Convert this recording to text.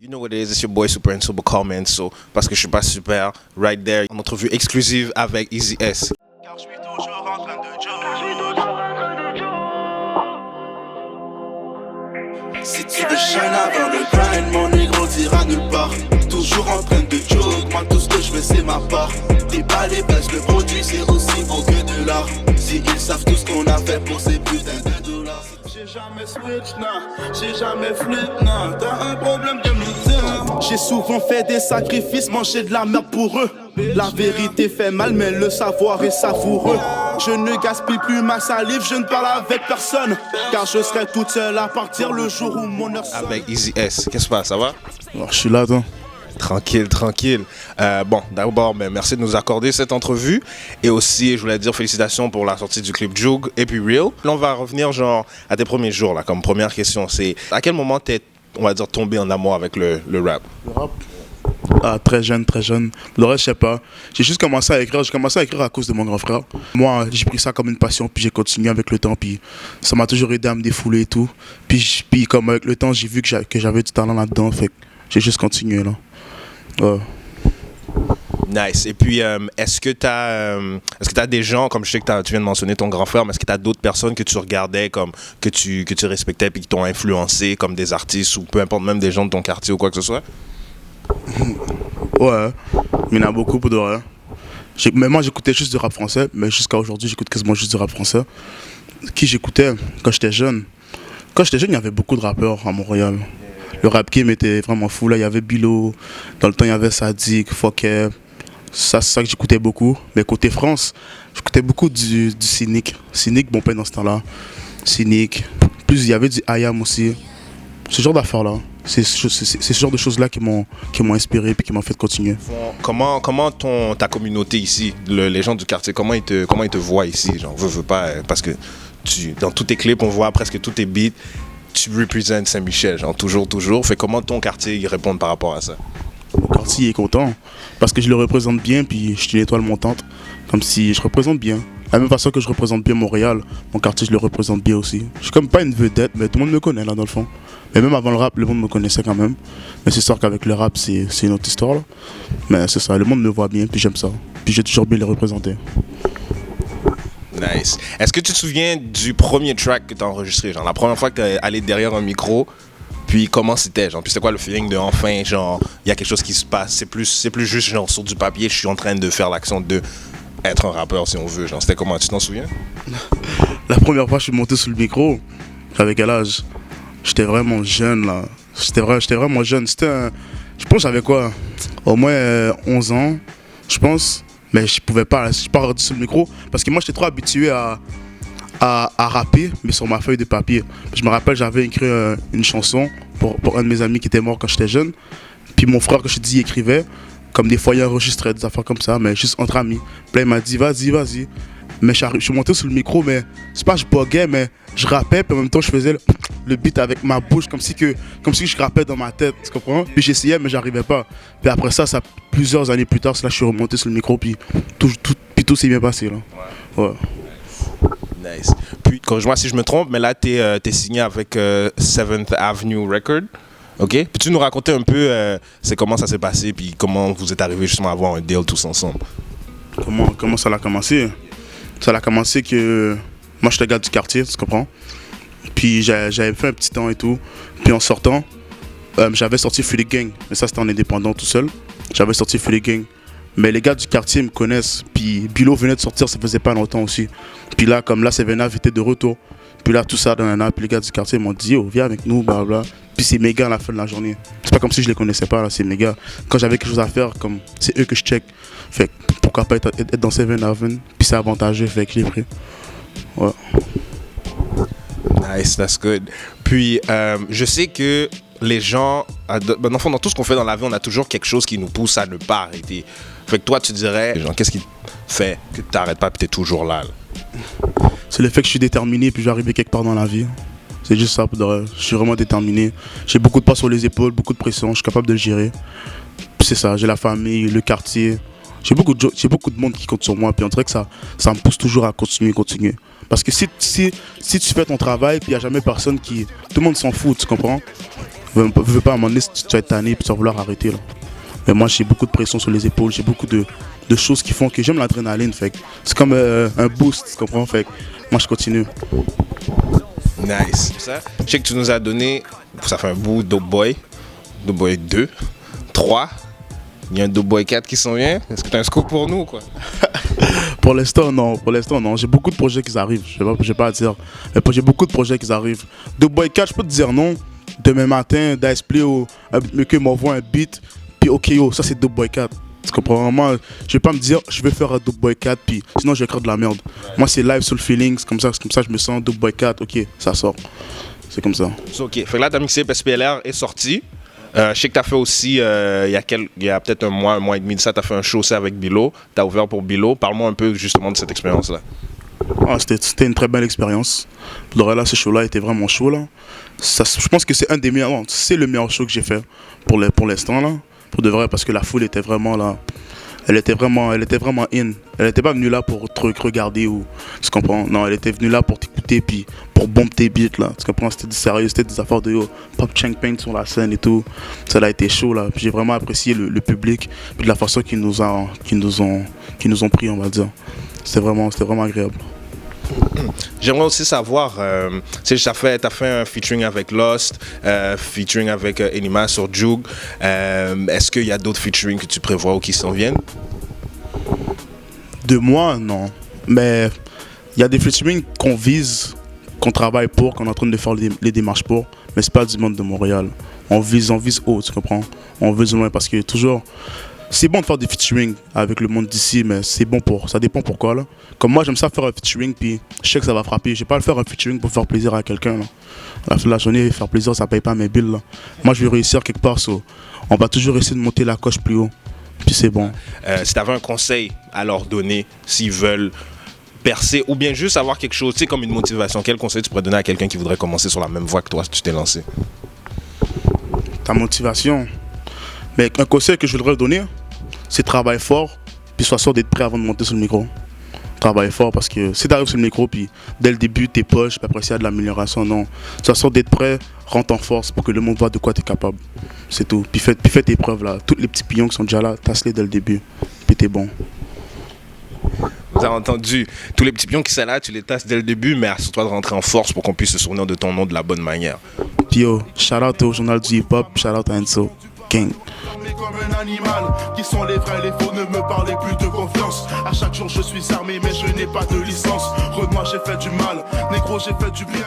You know what it is, it's your boy Super and Super Comment, so parce que je suis pas super, right there, une entrevue exclusive avec Easy S. Car je suis toujours en train de joke. Si tu veux shine avant le grind, mon négro t'ira nulle part. Toujours en train de joke, moi tout ce que je veux c'est ma part. T'es pas les baisses, le produit c'est aussi bon que de l'art. Si ils savent tout ce qu'on a fait pour ces putains de dollars. J'ai jamais switch, non, j'ai jamais flip, non. T'as un problème de me dire. J'ai souvent fait des sacrifices, manger de la merde pour eux. La vérité fait mal, mais le savoir est savoureux. Je ne gaspille plus ma salive, je ne parle avec personne. Car je serai toute seule à partir le jour où mon heure sonne. Avec Easy S, qu'est-ce qui se passe, ça va? Alors, je suis là, toi. Tranquille, tranquille. Bon, d'abord, merci de nous accorder cette entrevue. Et aussi, je voulais dire félicitations pour la sortie du clip Jug et puis Real. Là, on va revenir genre à tes premiers jours, là, comme première question. C'est à quel moment t'es, on va dire, tombé en amour avec le rap? Le rap? Ah, très jeune, très jeune. Le reste, je sais pas. J'ai juste commencé à écrire. J'ai commencé à écrire à cause de mon grand frère. Moi, j'ai pris ça comme une passion, puis j'ai continué avec le temps. Puis ça m'a toujours aidé à me défouler et tout. Puis comme avec le temps, j'ai vu que j'avais du talent là-dedans. Fait que j'ai juste continué, là. Nice. Et puis, est-ce que tu as des gens, comme je sais que tu viens de mentionner ton grand frère, mais est-ce que tu as d'autres personnes que tu regardais, comme que tu respectais, puis qui t'ont influencé, comme des artistes ou peu importe, même des gens de ton quartier ou quoi que ce soit? Ouais, mais il y en a beaucoup pour de vrai. Mais moi, j'écoutais juste du rap français, mais jusqu'à aujourd'hui, j'écoute quasiment juste du rap français. Qui j'écoutais quand j'étais jeune? Quand j'étais jeune, il y avait beaucoup de rappeurs à Montréal. Le rap game était vraiment fou. Là, il y avait Bilo. Dans le temps, il y avait Sadik, Fokker. Ça, c'est ça que j'écoutais beaucoup. Mais côté France, j'écoutais beaucoup du Cynic. Cynic, bon, pas dans ce temps-là. Cynic. Plus, il y avait du IAM aussi. Ce genre d'affaires-là. C'est ce genre de choses-là qui m'ont inspiré et qui m'ont fait continuer. Comment ta communauté ici, les gens du quartier, comment ils te voient ici? Genre, veux pas, parce que dans tous tes clips, on voit presque tous tes beats. Tu représentes Saint-Michel, genre toujours. Fait comment ton quartier y répond par rapport à ça? Mon quartier est content parce que je le représente bien, puis je suis une étoile montante, comme si je représente bien. De la même façon que je représente bien Montréal, mon quartier je le représente bien aussi. Je suis comme pas une vedette, mais tout le monde me connaît là dans le fond. Mais même avant le rap, le monde me connaissait quand même. Mais c'est sûr qu'avec le rap, c'est une autre histoire là. Mais c'est ça, le monde me voit bien, puis j'aime ça. Puis j'ai toujours bien les représenter. Nice. Est-ce que tu te souviens du premier track que tu as enregistré? Genre la première fois que tu es allé derrière un micro, puis comment c'était? Genre, puis c'est quoi le feeling de enfin, genre, il y a quelque chose qui se passe? C'est plus juste genre sur du papier, je suis en train de faire l'action de être un rappeur si on veut. Genre, c'était comment? Tu t'en souviens? La première fois que je suis monté sur le micro, j'avais quel âge? J'étais vraiment jeune là. J'étais vraiment jeune. Je pense que j'avais quoi? Au moins 11 ans, je pense. Mais je pouvais pas, je suis pas rendu sur le micro parce que moi j'étais trop habitué à rapper, mais sur ma feuille de papier. Je me rappelle, j'avais écrit une chanson pour un de mes amis qui était mort quand j'étais jeune. Puis mon frère, quand je te dis, il écrivait, comme des fois il enregistrait des affaires comme ça, mais juste entre amis. Puis là, il m'a dit, vas-y. Mais je suis monté sur le micro, mais c'est pas que je buguais, mais je rappais, puis en même temps je faisais le beat avec ma bouche, comme si je rappais dans ma tête, tu comprends? Puis j'essayais, mais j'arrivais pas. Puis après ça, plusieurs années plus tard, là, je suis remonté sur le micro, puis tout s'est bien passé, là. Ouais. Nice. Puis, corrige-moi si je me trompe, mais là, t'es signé avec 7th Avenue Record. OK? Peux-tu nous raconter un peu comment ça s'est passé, puis comment vous êtes arrivés justement à avoir un deal tous ensemble? Comment ça a commencé? Ça a commencé que moi, j'étais gars du quartier, tu comprends? Puis j'avais fait un petit temps et tout. Puis en sortant, j'avais sorti Free the Gang. Mais ça, c'était en indépendant tout seul. J'avais sorti Free the Gang. Mais les gars du quartier me connaissent. Puis Bilo venait de sortir, ça faisait pas longtemps aussi. Puis là, comme là, Sevenav était de retour. Puis là, tout ça, puis les gars du quartier m'ont dit, oh, viens avec nous, blablabla. Puis c'est mes gars à la fin de la journée. C'est pas comme si je les connaissais pas, là, c'est mes gars. Quand j'avais quelque chose à faire, comme c'est eux que je check. Fait que pourquoi pas être dans 7th Avenue. Puis c'est avantageux, fait que j'ai pris. Ouais. Nice, that's good. Puis, je sais que les gens, dans tout ce qu'on fait dans la vie, on a toujours quelque chose qui nous pousse à ne pas arrêter. Fait que toi, tu dirais, genre, qu'est-ce qui fait que tu n'arrêtes pas et tu es toujours là? C'est le fait que je suis déterminé puis je vais arriver quelque part dans la vie. C'est juste ça, je suis vraiment déterminé. J'ai beaucoup de poids sur les épaules, beaucoup de pression, je suis capable de le gérer. Puis c'est ça, j'ai la famille, le quartier. J'ai beaucoup de monde qui compte sur moi, puis on dirait que ça me pousse toujours à continuer. Parce que si tu fais ton travail, puis il n'y a jamais personne qui... Tout le monde s'en fout, tu comprends? Veux pas, à un moment donné, tu vas être tanné puis tu vas vouloir arrêter. Là. Mais moi, j'ai beaucoup de pression sur les épaules, j'ai beaucoup de choses qui font que j'aime l'adrénaline. C'est comme un boost, tu comprends? Fait que moi, je continue. Nice. Ça, je sais que tu nous as donné, ça fait un bout, Dope Boy 2, 3. Il y a un Dope Boy 4 qui s'en vient. Est-ce que tu as un scoop pour nous, quoi? Pour l'instant, non. J'ai beaucoup de projets qui arrivent. Je vais pas dire. Mais j'ai beaucoup de projets qui arrivent. Dope Boy 4, je peux te dire non. Demain matin, Dice Play ou que m'envoie un beat. Puis ok, ça c'est Dope Boy 4. Tu comprends? Moi, je vais pas me dire, je vais faire un Dope Boy 4, puis sinon je vais écrire de la merde. Moi, c'est live sur le feeling, c'est comme ça je me sens. Dope Boy 4, ok, ça sort. C'est comme ça. Ok. Fait que là, ta mixtape SPLR est sortie. Je sais que tu as fait aussi, il y a peut-être un mois et demi de ça, tu as fait un show aussi avec Bilo. Tu as ouvert pour Bilo. Parle-moi un peu justement de cette expérience-là. C'était une très belle expérience. Là, ce show-là était vraiment chaud. Là. Je pense que c'est un des meilleurs. Non, c'est le meilleur show que j'ai fait pour l'instant. Là. Pour de vrai, parce que la foule était vraiment là. Elle était vraiment in. Elle n'était pas venue là pour te regarder ou. Tu comprends? Non, elle était venue là pour t'écouter puis pour bomber tes beats là. Tu comprends? C'était du sérieux, c'était des affaires de Pop Chang Paint sur la scène et tout. Ça a été chaud là. J'ai vraiment apprécié le public puis de la façon qu'ils nous ont pris, on va dire. C'était vraiment agréable. J'aimerais aussi savoir, tu sais, t'as fait un featuring avec Lost, featuring avec Enima sur Jug. Est-ce qu'il y a d'autres featuring que tu prévois ou qui s'en viennent? De moi, non. Mais il y a des featuring qu'on vise, qu'on travaille pour, qu'on est en train de faire les démarches pour, mais c'est pas du monde de Montréal. On vise haut, tu comprends? On vise loin parce que toujours. C'est bon de faire des featuring avec le monde d'ici, mais ça dépend pourquoi là. Comme moi, j'aime ça faire un featuring, puis je sais que ça va frapper. Je vais pas le faire un featuring pour faire plaisir à quelqu'un là. À la fin de la journée, faire plaisir, ça paye pas mes billes là. Moi, je vais réussir quelque part, on va toujours essayer de monter la coche plus haut, puis c'est bon. Si tu avais un conseil à leur donner, s'ils veulent percer, ou bien juste avoir quelque chose, tu sais, comme une motivation, quel conseil tu pourrais donner à quelqu'un qui voudrait commencer sur la même voie que toi, si tu t'es lancé? Ta motivation. Mais un conseil que je voudrais donner, c'est travailler fort, puis sois sûr d'être prêt avant de monter sur le micro. Travaille fort parce que si tu arrives sur le micro, puis dès le début, t'es poche, puis après, s'il y a de l'amélioration, non. Sois sûr d'être prêt, rentre en force pour que le monde voit de quoi tu es capable. C'est tout. Puis fais tes preuves là. Tous les petits pions qui sont déjà là, tasse-les dès le début, puis t'es bon. Vous avez entendu, tous les petits pions qui sont là, tu les tasses dès le début, mais assure-toi de rentrer en force pour qu'on puisse se souvenir de ton nom de la bonne manière. Puis yo, shout out au journal du hip-hop, shout out à Enzo King. Comme un animal, qui sont les vrais, les faux, ne me parlez plus de confiance. À chaque jour je suis armé mais je n'ai pas de licence. Moi j'ai fait du mal, négro j'ai fait du bien.